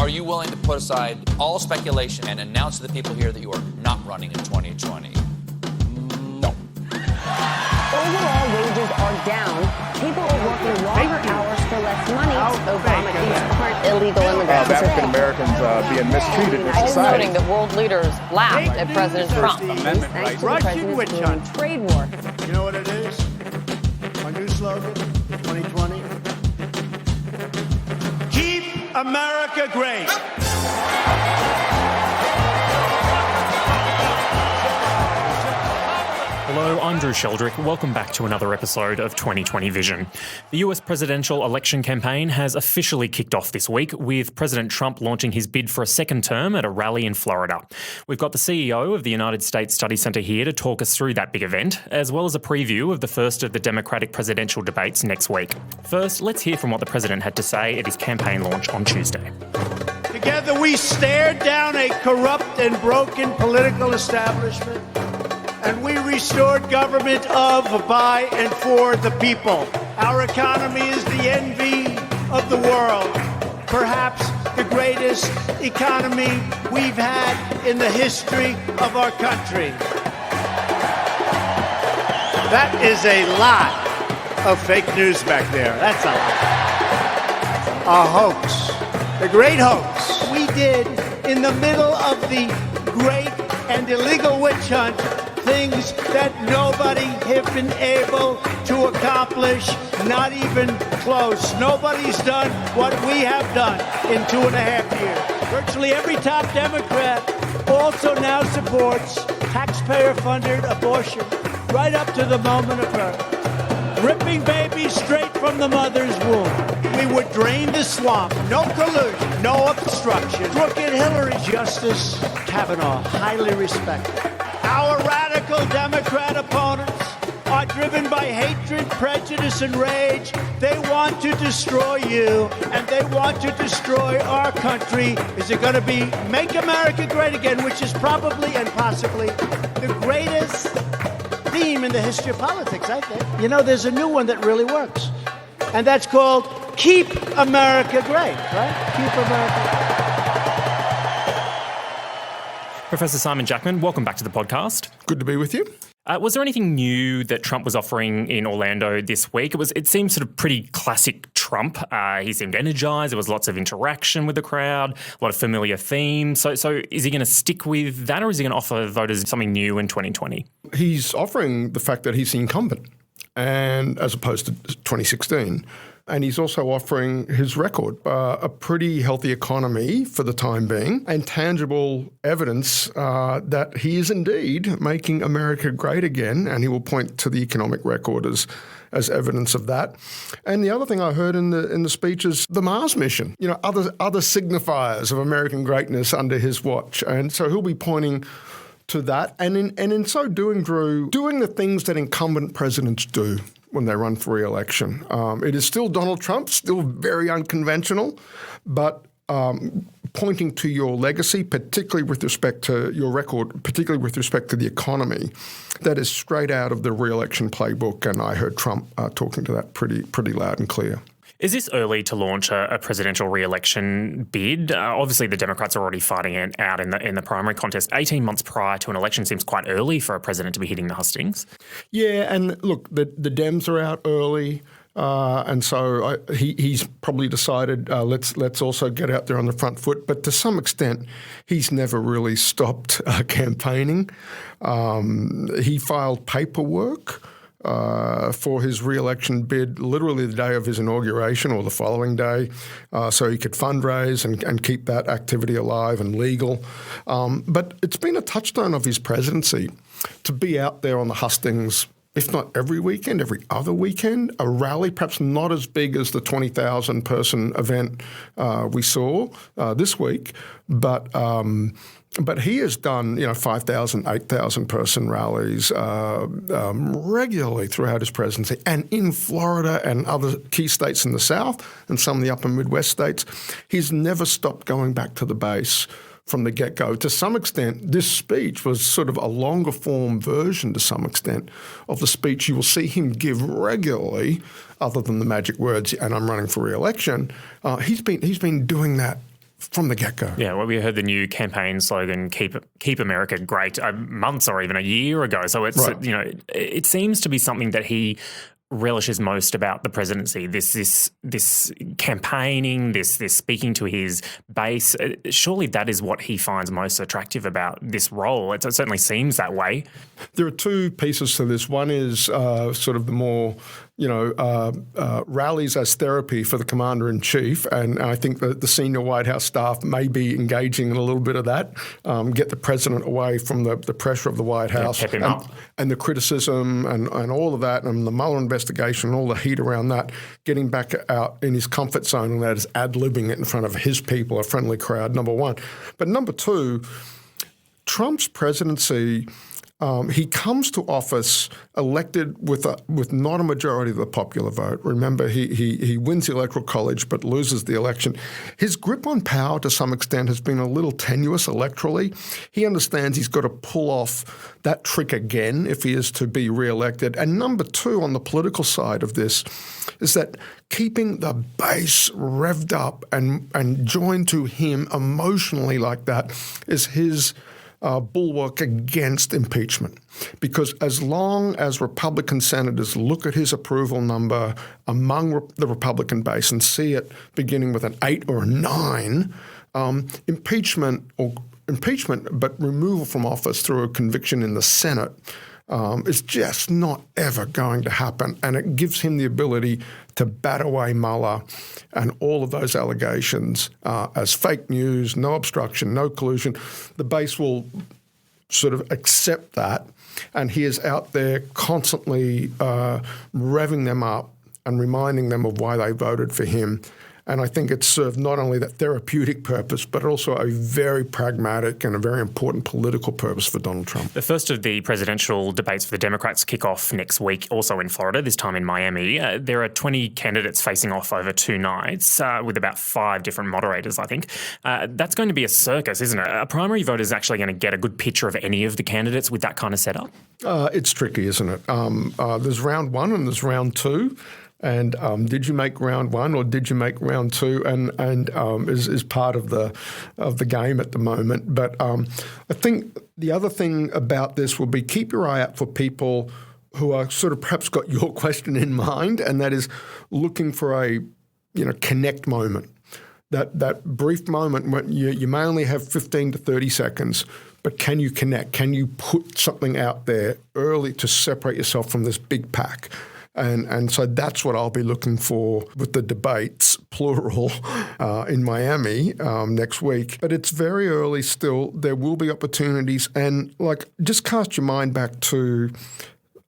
Are you willing to put aside all speculation and announce to the people here that you are not running in 2020? No. Overall, wages are down. People are working longer hours for less money. Obama keeps current illegal immigrants. African Americans being mistreated in Also society. noting that world leaders laughed at President Trump. Amendment Thanks to the Russian witch president's hunt. trade war. You know what it is? My new slogan, 2020. Keep America great. Hello, I'm Drew Sheldrick. Welcome back to another episode of 2020 Vision. The US presidential election campaign has officially kicked off this week, with President Trump launching his bid for a second term at a rally in Florida. We've got the CEO of the United States Study Centre here to talk us through that big event, as well as a preview of the first of the Democratic presidential debates next week. First, let's hear from what the president had to say at his campaign launch on Tuesday. Together we stared down a corrupt and broken political establishment, and we restored government of, by, and for the people. Our economy is the envy of the world, perhaps the greatest economy we've had in the history of our country. That is a lot of fake news back there. That's a hoax. The great hoax we did in the middle of the great and illegal witch hunt, things that nobody have been able to accomplish, not even close. Nobody's done what we have done in 2.5 years. Virtually every top Democrat also now supports taxpayer-funded abortion right up to the moment of birth, ripping babies straight from the mother's womb. We would drain the swamp. No collusion, no obstruction. Crooked Hillary. Justice Kavanaugh, highly respected. Our radical Democrat opponents are driven by hatred, prejudice, and rage. They want to destroy you, and they want to destroy our country. Is it going to be Make America Great Again, which is probably and possibly the greatest theme in the history of politics, I think. You know, there's a new one that really works, and that's called Keep America Great, right? Keep America Great. Professor Simon Jackman, welcome back to the podcast. Good to be with you. Was there anything new that Trump was offering in Orlando this week? It seemed sort of pretty classic Trump. He seemed energised. There was lots of interaction with the crowd, a lot of familiar themes. So is he going to stick with that, or is he going to offer voters something new in 2020? He's offering the fact that he's the incumbent, and as opposed to 2016. And he's also offering his record, a pretty healthy economy for the time being, and tangible evidence that he is indeed making America great again. And he will point to the economic record as evidence of that. And the other thing I heard in the speech is the Mars mission, you know, other signifiers of American greatness under his watch. And so he'll be pointing to that. And in so doing, Drew, doing the things that incumbent presidents do when they run for re-election. It is still Donald Trump, still very unconventional, but pointing to your legacy, particularly with respect to your record, particularly with respect to the economy, that is straight out of the re-election playbook. And I heard Trump talking to that pretty loud and clear. Is this early to launch a presidential re-election bid? Obviously, the Democrats are already fighting it out in the primary contest. 18 months prior to an election seems quite early for a president to be hitting the hustings. Yeah, and look, the Dems are out early. And so he's probably decided let's also get out there on the front foot. But to some extent, he's never really stopped campaigning. He filed paperwork for his re-election bid literally the day of his inauguration or the following day, so he could fundraise and keep that activity alive and legal. But it's been a touchstone of his presidency to be out there on the hustings, if not every weekend, every other weekend, a rally, perhaps not as big as the 20,000-person event we saw this week, but he has done, 5,000, 8,000-person rallies regularly throughout his presidency, and in Florida and other key states in the South and some of the upper Midwest states. He's never stopped going back to the base from the get-go. To some extent, this speech was sort of a longer form version, to some extent, of the speech you will see him give regularly, other than the magic words, and I'm running for re-election. He's been doing that from the get-go. Yeah, well, we heard the new campaign slogan, "Keep America Great," months or even a year ago. So it's Right. it seems to be something that he relishes most about the presidency. This campaigning, this speaking to his base. Surely that is what he finds most attractive about this role. It certainly seems that way. There are two pieces to this. One is sort of the more, rallies as therapy for the commander-in-chief, and I think that the senior White House staff may be engaging in a little bit of that, get the president away from the pressure of the White House and the criticism and all of that, and the Mueller investigation and all the heat around that, getting back out in his comfort zone, and that is ad-libbing it in front of his people, a friendly crowd, number one. But number two, Trump's presidency, he comes to office elected with not a majority of the popular vote. Remember, he wins the Electoral College but loses the election. His grip on power to some extent has been a little tenuous electorally. He understands he's got to pull off that trick again if he is to be re-elected. And number two, on the political side of this, is that keeping the base revved up and joined to him emotionally like that is his bulwark against impeachment. Because as long as Republican senators look at his approval number among the Republican base and see it beginning with an 8 or a 9, impeachment, but removal from office through a conviction in the Senate is just not ever going to happen. And it gives him the ability to bat away Mueller and all of those allegations as fake news, no obstruction, no collusion. The base will sort of accept that, and he is out there constantly revving them up and reminding them of why they voted for him. And I think it's served not only that therapeutic purpose, but also a very pragmatic and a very important political purpose for Donald Trump. The first of the presidential debates for the Democrats kick off next week, also in Florida, this time in Miami. There are 20 candidates facing off over 2 nights with about 5 different moderators, I think. That's going to be a circus, isn't it? A primary voter is actually going to get a good picture of any of the candidates with that kind of setup? It's tricky, isn't it? There's round 1 and there's round 2. And did you make round 1 or did you make round 2? And is part of the game at the moment. But I think the other thing about this will be keep your eye out for people who are sort of perhaps got your question in mind, and that is looking for a connect moment. That brief moment when you may only have 15 to 30 seconds, but can you connect? Can you put something out there early to separate yourself from this big pack? And so that's what I'll be looking for with the debates, plural, in Miami next week. But it's very early still. There will be opportunities. And just cast your mind back to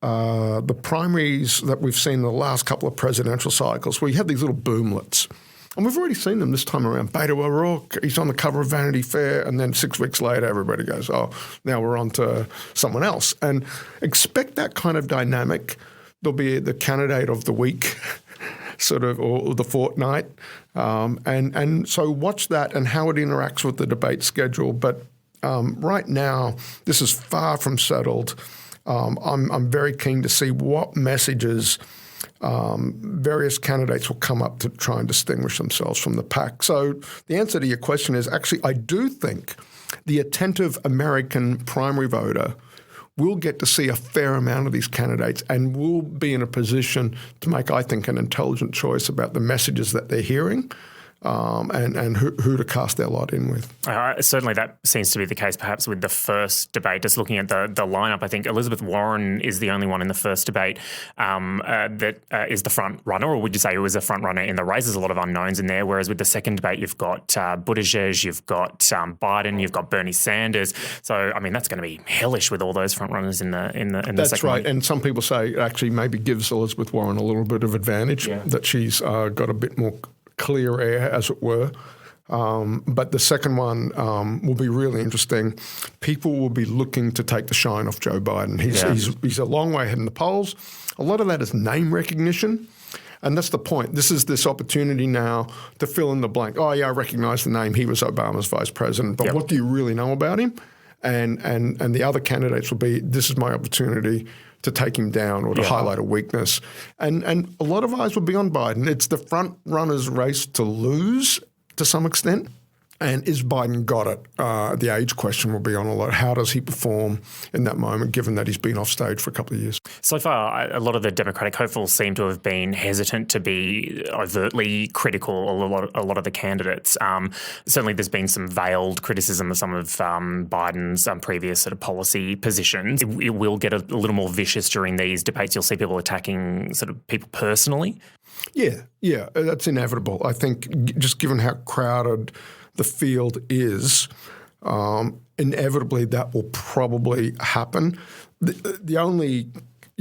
the primaries that we've seen in the last couple of presidential cycles where you have these little boomlets. And we've already seen them this time around. Beto O'Rourke, he's on the cover of Vanity Fair, and then 6 weeks later, everybody goes, oh, now we're on to someone else. And expect that kind of dynamic. There'll be the candidate of the week, sort of, or the fortnight. And so watch that and how it interacts with the debate schedule. But right now, this is far from settled. I'm very keen to see what messages various candidates will come up to try and distinguish themselves from the pack. So the answer to your question is actually I do think the attentive American primary voter will get to see a fair amount of these candidates and will be in a position to make, I think, an intelligent choice about the messages that they're hearing and who to cast their lot in with. Certainly that seems to be the case perhaps with the first debate. Just looking at the lineup, I think Elizabeth Warren is the only one in the first debate that is the front runner, or would you say who is a front runner in the race? There's a lot of unknowns in there, whereas with the second debate you've got Buttigieg, you've got Biden, you've got Bernie Sanders. So, I mean, that's going to be hellish with all those front runners in the second. That's right. And some people say it actually maybe gives Elizabeth Warren a little bit of advantage, that she's got a bit more clear air, as it were. But the second one will be really interesting. People will be looking to take the shine off Joe Biden. He's a long way ahead in the polls. A lot of that is name recognition. And that's the point. This is this opportunity now to fill in the blank. Oh, yeah, I recognize the name. He was Obama's vice president. But what do you really know about him? And the other candidates will be, this is my opportunity to take him down or to highlight a weakness. And a lot of eyes will be on Biden. It's the front runner's race to lose to some extent. And is Biden got it? The age question will be on a lot. How does he perform in that moment, given that he's been off stage for a couple of years? So far, a lot of the Democratic hopefuls seem to have been hesitant to be overtly critical of a lot of the candidates. Certainly there's been some veiled criticism of some of Biden's previous sort of policy positions. It will get a little more vicious during these debates. You'll see people attacking sort of people personally. Yeah, that's inevitable. I think just given how crowded the field is, inevitably that will probably happen. The only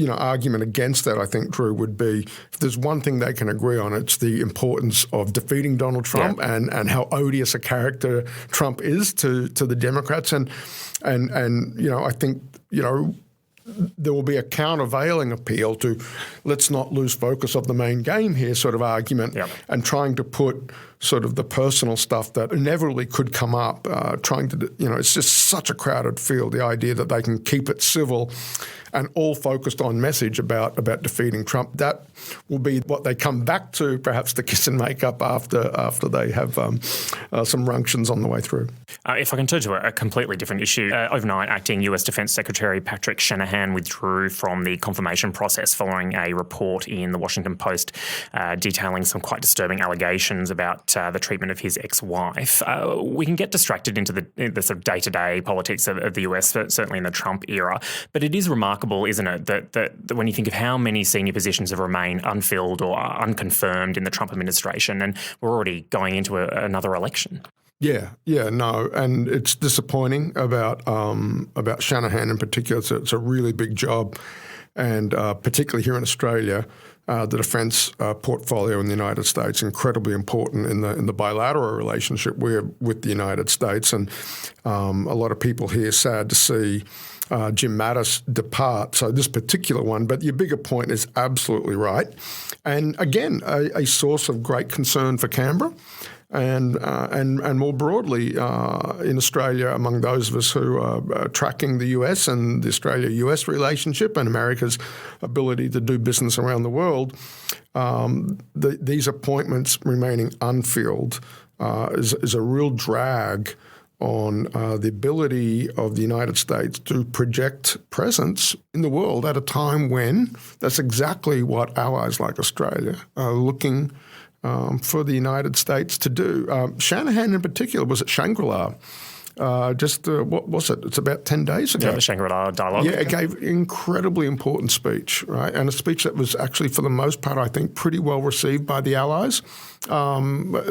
argument against that, I think, Drew, would be if there's one thing they can agree on, it's the importance of defeating Donald Trump and how odious a character Trump is to the Democrats. And I think, there will be a countervailing appeal to let's not lose focus of the main game here sort of argument and trying to put sort of the personal stuff that inevitably could come up, it's just such a crowded field, the idea that they can keep it civil and all focused on message about defeating Trump. That will be what they come back to, perhaps the kiss and make up after they have some runctions on the way through. If I can turn to a completely different issue, overnight, acting US Defence Secretary Patrick Shanahan withdrew from the confirmation process following a report in the Washington Post detailing some quite disturbing allegations about the treatment of his ex-wife. We can get distracted into the sort of day-to-day politics of the US, certainly in the Trump era, but it is remarkable, isn't it, that when you think of how many senior positions have remained unfilled or unconfirmed in the Trump administration, and we're already going into another election. Yeah, no, and it's disappointing about Shanahan in particular. It's a really big job, and particularly here in Australia, the defence portfolio in the United States incredibly important in the bilateral relationship with the United States, and a lot of people here sad to see Jim Mattis depart. So this particular one, but your bigger point is absolutely right, and again a source of great concern for Canberra. And more broadly in Australia, among those of us who are tracking the US and the Australia-US relationship and America's ability to do business around the world, these appointments remaining unfilled is a real drag on the ability of the United States to project presence in the world at a time when that's exactly what allies like Australia are looking for the United States to do. Shanahan in particular was at Shangri-La what was it? It's about 10 days ago. Yeah, the Shangri-La dialogue. Yeah, it gave an incredibly important speech, right? And a speech that was actually, for the most part, I think, pretty well received by the Allies. 7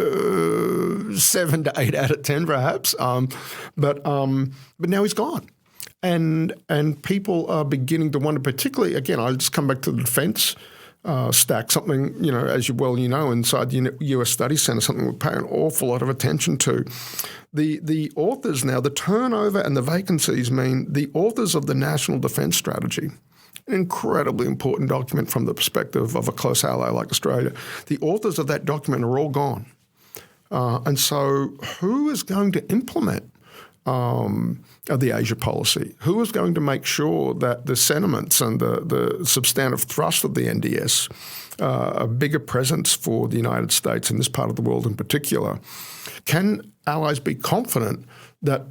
to 8 out of 10, perhaps. But now he's gone. And people are beginning to wonder, particularly, again, I'll just come back to the defence stack, something, as you know, inside the US Study Centre, something we pay an awful lot of attention to. The authors now, the turnover and the vacancies mean the authors of the National Defence Strategy, an incredibly important document from the perspective of a close ally like Australia, the authors of that document are all gone. And so who is going to implement the Asia policy? Who is going to make sure that the sentiments and the substantive thrust of the NDS, a bigger presence for the United States in this part of the world in particular? Can allies be confident that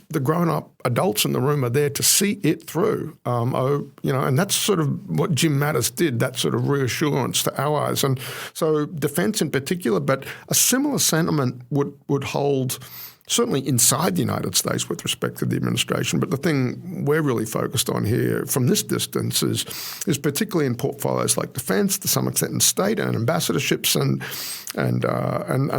the grown-up adults in the room are there to see it through? And that's sort of what Jim Mattis did, that sort of reassurance to allies. And so defence in particular, but a similar sentiment would hold certainly inside the United States with respect to the administration. But the thing we're really focused on here from this distance is particularly in portfolios like defence, to some extent in state and ambassadorships and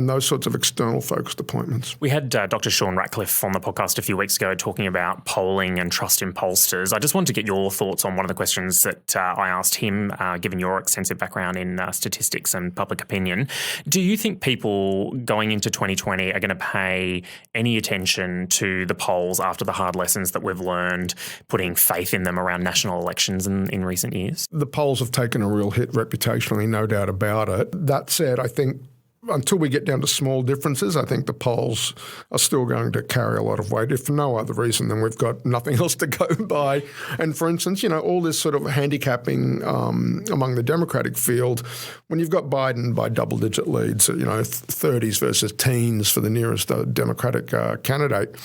those sorts of external focused appointments. We had Dr. Sean Ratcliffe on the podcast a few weeks ago talking about polling and trust in pollsters. I just wanted to get your thoughts on one of the questions that I asked him, given your extensive background in statistics and public opinion. Do you think people going into 2020 are going to pay any attention to the polls after the hard lessons that we've learned, putting faith in them around national elections in recent years? The polls have taken a real hit reputationally, no doubt about it. That said, I think until we get down to small differences, I think the polls are still going to carry a lot of weight, if for no other reason than we've got nothing else to go by. And for instance, all this sort of handicapping among the Democratic field, when you've got Biden by double-digit leads, 30s versus teens for the nearest Democratic candidate,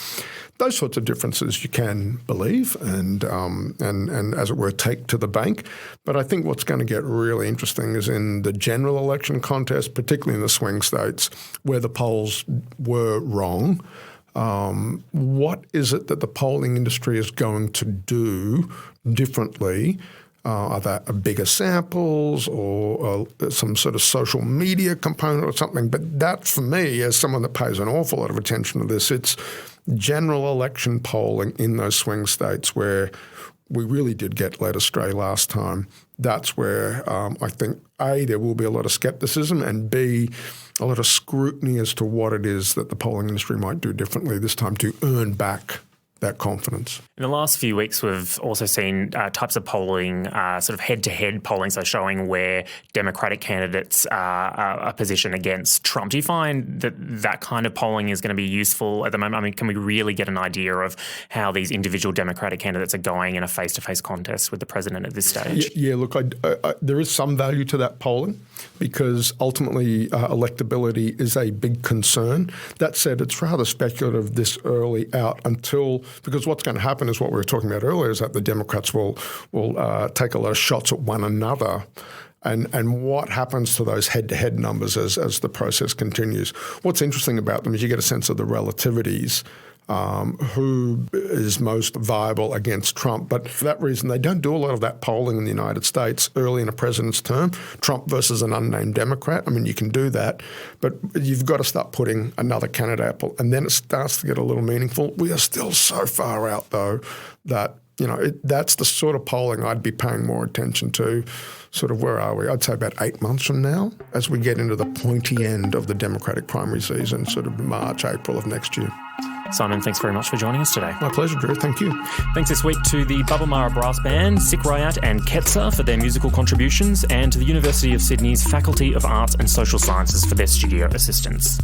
those sorts of differences you can believe and as it were, take to the bank. But I think what's going to get really interesting is in the general election contest, particularly in the swing states where the polls were wrong. What is it that the polling industry is going to do differently? Are that bigger samples or some sort of social media component or something? But that, for me, as someone that pays an awful lot of attention to this, it's general election polling in those swing states where we really did get led astray last time. That's where I think, A, there will be a lot of skepticism, and B, a lot of scrutiny as to what it is that the polling industry might do differently this time to earn back that confidence. In the last few weeks, we've also seen types of polling, sort of head-to-head polling, so showing where Democratic candidates are positioned against Trump. Do you find that that kind of polling is going to be useful at the moment? I mean, can we really get an idea of how these individual Democratic candidates are going in a face-to-face contest with the president at this stage? Yeah, look, there is some value to that polling because ultimately electability is a big concern. That said, it's rather speculative this early out because what's going to happen is what we were talking about earlier, is that the Democrats will take a lot of shots at one another. And what happens to those head-to-head numbers as the process continues? What's interesting about them is you get a sense of the relativities, who is most viable against Trump. But for that reason, they don't do a lot of that polling in the United States early in a president's term. Trump versus an unnamed Democrat. I mean, you can do that, but you've got to start putting another candidate up, and then it starts to get a little meaningful. We are still so far out, though, that that's the sort of polling I'd be paying more attention to. Sort of, where are we? I'd say about 8 months from now, as we get into the pointy end of the Democratic primary season, sort of March, April of next year. Simon, thanks very much for joining us today. My pleasure, Drew. Thank you. Thanks this week to the Babamara Brass Band, Sikrayat and Ketsa for their musical contributions, and to the University of Sydney's Faculty of Arts and Social Sciences for their studio assistance.